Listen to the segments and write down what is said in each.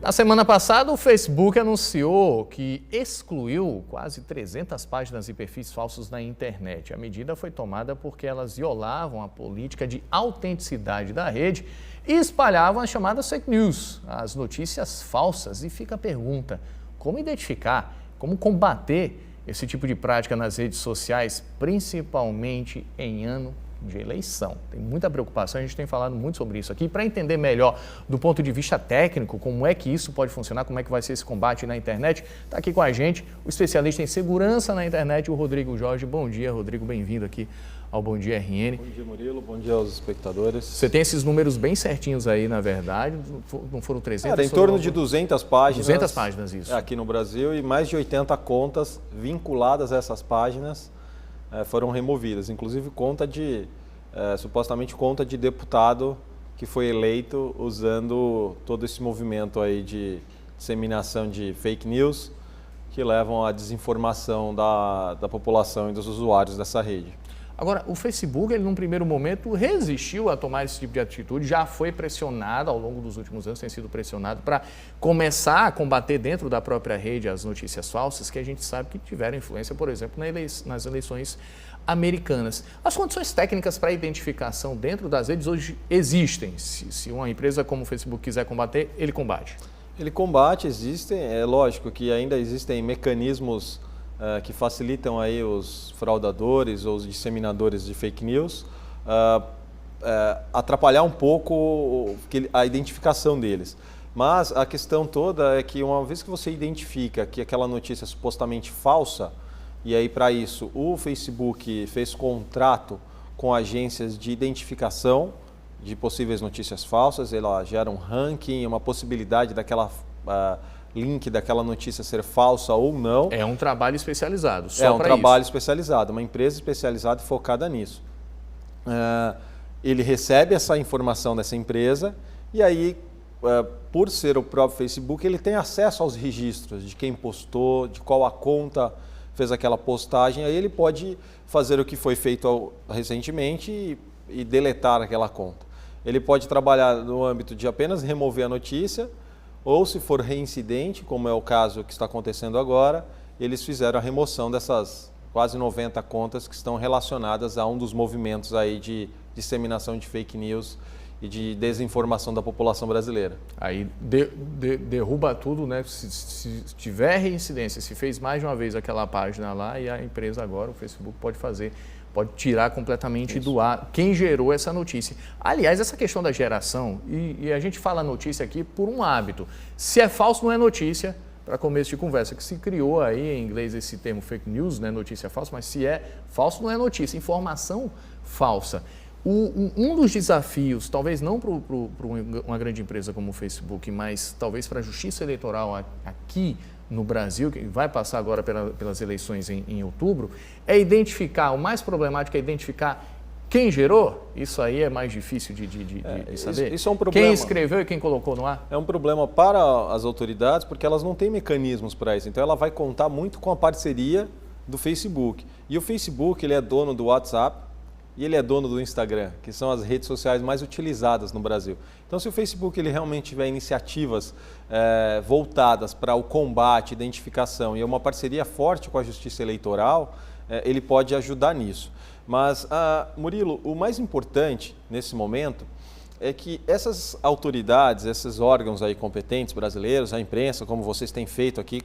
Na semana passada, o Facebook anunciou que excluiu quase 300 páginas e perfis falsos na internet. A medida foi tomada porque elas violavam a política de autenticidade da rede e espalhavam as chamadas fake news, as notícias falsas. E fica a pergunta: como identificar, como combater esse tipo de prática nas redes sociais, principalmente em ano de eleição? Tem muita preocupação, a gente tem falado muito sobre isso aqui. Para entender melhor do ponto de vista técnico, como é que isso pode funcionar, como é que vai ser esse combate na internet, está aqui com a gente o especialista em segurança na internet, o Rodrigo Jorge. Bom dia, Rodrigo, bem-vindo aqui ao Bom Dia RN. Bom dia, Murilo, bom dia aos espectadores. Você tem esses números bem certinhos aí, na verdade, não foram 300? Em torno de 200 páginas. 200 páginas, isso. Aqui no Brasil, e mais de 80 contas vinculadas a essas páginas foram removidas, inclusive supostamente conta de deputado que foi eleito usando todo esse movimento aí de disseminação de fake news que levam à desinformação da população e dos usuários dessa rede. Agora, o Facebook, ele num primeiro momento resistiu a tomar esse tipo de atitude, já foi pressionado ao longo dos últimos anos, tem sido pressionado para começar a combater dentro da própria rede as notícias falsas, que a gente sabe que tiveram influência, por exemplo, nas eleições americanas. As condições técnicas para identificação dentro das redes hoje existem. Se uma empresa como o Facebook quiser combater, ele combate. Ele combate, existem, é lógico que ainda existem mecanismos que facilitam aí os fraudadores ou os disseminadores de fake news, atrapalhar um pouco a identificação deles. Mas a questão toda é que uma vez que você identifica que aquela notícia é supostamente falsa, e aí para isso o Facebook fez contrato com agências de identificação de possíveis notícias falsas, ela gera um ranking, uma possibilidade daquela link daquela notícia ser falsa ou não. É um trabalho especializado, só É um trabalho isso. especializado, uma empresa especializada e focada nisso. Ele recebe essa informação dessa empresa e aí, por ser o próprio Facebook, ele tem acesso aos registros de quem postou, de qual a conta fez aquela postagem, aí ele pode fazer o que foi feito recentemente e deletar aquela conta. Ele pode trabalhar no âmbito de apenas remover a notícia, ou se for reincidente, como é o caso que está acontecendo agora, eles fizeram a remoção dessas quase 90 contas que estão relacionadas a um dos movimentos aí de disseminação de fake news e de desinformação da população brasileira. Aí derruba tudo, né? Se tiver reincidência, se fez mais de uma vez aquela página lá, e a empresa agora, o Facebook, pode tirar completamente do ar quem gerou essa notícia. Aliás, essa questão da geração, e a gente fala notícia aqui por um hábito. Se é falso, não é notícia, para começo de conversa, que se criou aí em inglês esse termo fake news, né? Notícia falsa, mas se é falso, não é notícia, informação falsa. Um dos desafios, talvez não para uma grande empresa como o Facebook, mas talvez para a justiça eleitoral aqui no Brasil, que vai passar agora pelas eleições em outubro, é identificar, o mais problemático é identificar quem gerou. Isso aí é mais difícil de saber. Isso é um problema. Quem escreveu e quem colocou no ar? É um problema para as autoridades, porque elas não têm mecanismos para isso. Então ela vai contar muito com a parceria do Facebook. E o Facebook, ele é dono do WhatsApp, e ele é dono do Instagram, que são as redes sociais mais utilizadas no Brasil. Então, se o Facebook ele realmente tiver iniciativas voltadas para o combate, identificação e uma parceria forte com a Justiça Eleitoral, ele pode ajudar nisso. Mas, Murilo, o mais importante nesse momento é que essas autoridades, esses órgãos aí competentes brasileiros, a imprensa, como vocês têm feito aqui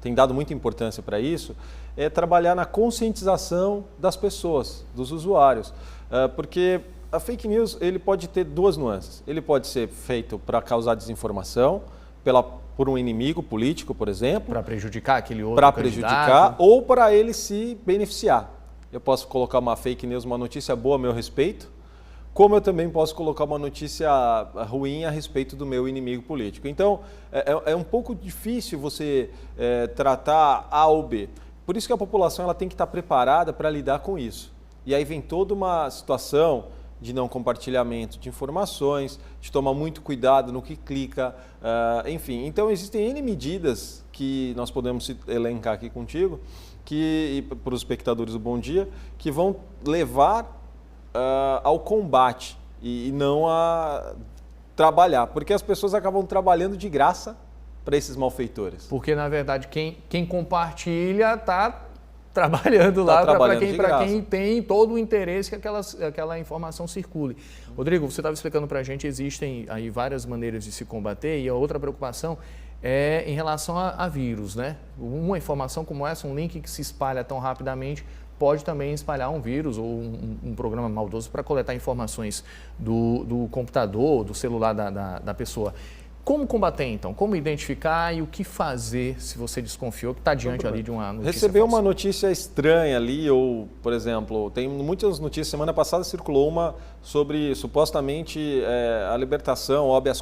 tem dado muita importância para isso, é trabalhar na conscientização das pessoas, dos usuários. Porque a fake news ele pode ter duas nuances. Ele pode ser feito para causar desinformação, por um inimigo político, por exemplo. Para prejudicar aquele outro Para candidato. prejudicar ou para ele se beneficiar. Eu posso colocar uma fake news, uma notícia boa a meu respeito, como eu também posso colocar uma notícia ruim a respeito do meu inimigo político. Então, é um pouco difícil você tratar A ou B. Por isso que a população ela tem que estar preparada para lidar com isso. E aí vem toda uma situação de não compartilhamento de informações, de tomar muito cuidado no que clica, enfim. Então, existem N medidas que nós podemos elencar aqui contigo, para os espectadores do Bom Dia, que vão levar ao combate e não a trabalhar, porque as pessoas acabam trabalhando de graça para esses malfeitores. Porque, na verdade, quem compartilha está trabalhando lá para quem tem todo o interesse que aquela informação circule. Rodrigo, você estava explicando para a gente, existem aí várias maneiras de se combater, e a outra preocupação é em relação a vírus, né? Uma informação como essa, um link que se espalha tão rapidamente, pode também espalhar um vírus ou um programa maldoso para coletar informações do computador, do celular da pessoa. Como combater, então? Como identificar e o que fazer se você desconfiou que está diante ali de uma notícia Recebeu falsa? uma notícia estranha ali, ou, por exemplo, tem muitas notícias. Semana passada circulou uma sobre, supostamente, a libertação, o habeas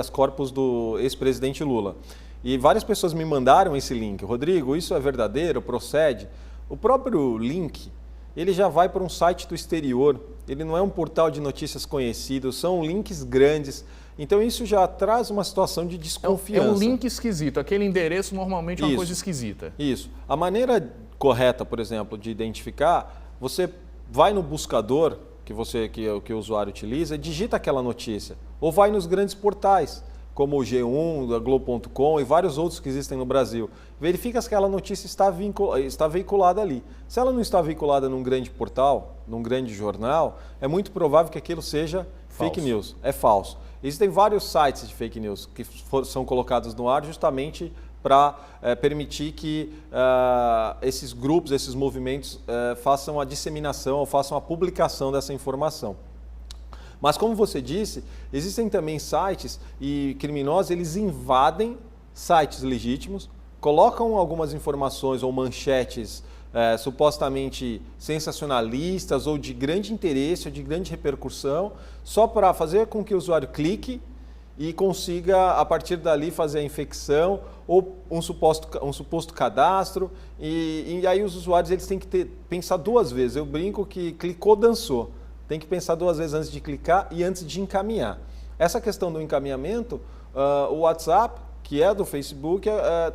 corpus do ex-presidente Lula. E várias pessoas me mandaram esse link. Rodrigo, isso é verdadeiro? Procede? O próprio link, ele já vai para um site do exterior. Ele não é um portal de notícias conhecido, são links grandes. Então isso já traz uma situação de desconfiança. É um link esquisito, aquele endereço normalmente é uma coisa esquisita. Isso. A maneira correta, por exemplo, de identificar, você vai no buscador que o usuário utiliza, digita aquela notícia. Ou vai nos grandes portais, como o G1, a Globo.com e vários outros que existem no Brasil. Verifica se aquela notícia está veiculada ali. Se ela não está veiculada num grande portal, num grande jornal, é muito provável que aquilo seja fake news, é falso. Existem vários sites de fake news que são colocados no ar justamente para permitir que esses grupos, esses movimentos façam a disseminação ou façam a publicação dessa informação. Mas como você disse, existem também sites e criminosos, eles invadem sites legítimos, colocam algumas informações ou manchetes supostamente sensacionalistas ou de grande interesse ou de grande repercussão, só para fazer com que o usuário clique e consiga, a partir dali, fazer a infecção ou um suposto cadastro. E aí os usuários eles têm que pensar duas vezes. Eu brinco que clicou, dançou. Tem que pensar duas vezes antes de clicar e antes de encaminhar. Essa questão do encaminhamento, o WhatsApp, que é do Facebook,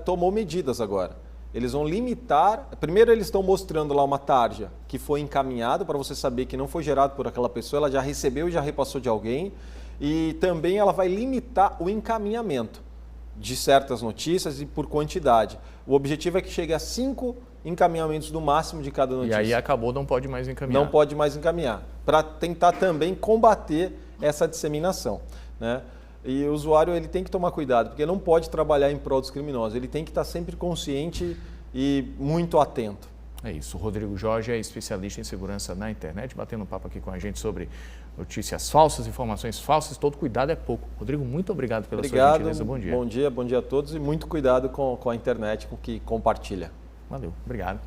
tomou medidas agora. Eles vão limitar, primeiro eles estão mostrando lá uma tarja que foi encaminhada para você saber que não foi gerado por aquela pessoa, ela já recebeu e já repassou de alguém, e também ela vai limitar o encaminhamento de certas notícias e por quantidade. O objetivo é que chegue a 5 encaminhamentos no máximo de cada notícia. E aí acabou, não pode mais encaminhar. Não pode mais encaminhar, para tentar também combater essa disseminação, né? E o usuário ele tem que tomar cuidado, porque não pode trabalhar em prol dos criminosos, ele tem que estar sempre consciente e muito atento. É isso, o Rodrigo Jorge é especialista em segurança na internet, batendo um papo aqui com a gente sobre notícias falsas, informações falsas, todo cuidado é pouco. Rodrigo, muito obrigado pela sua gentileza, bom dia. Bom dia a todos e muito cuidado com a internet, com o que compartilha. Valeu, obrigado.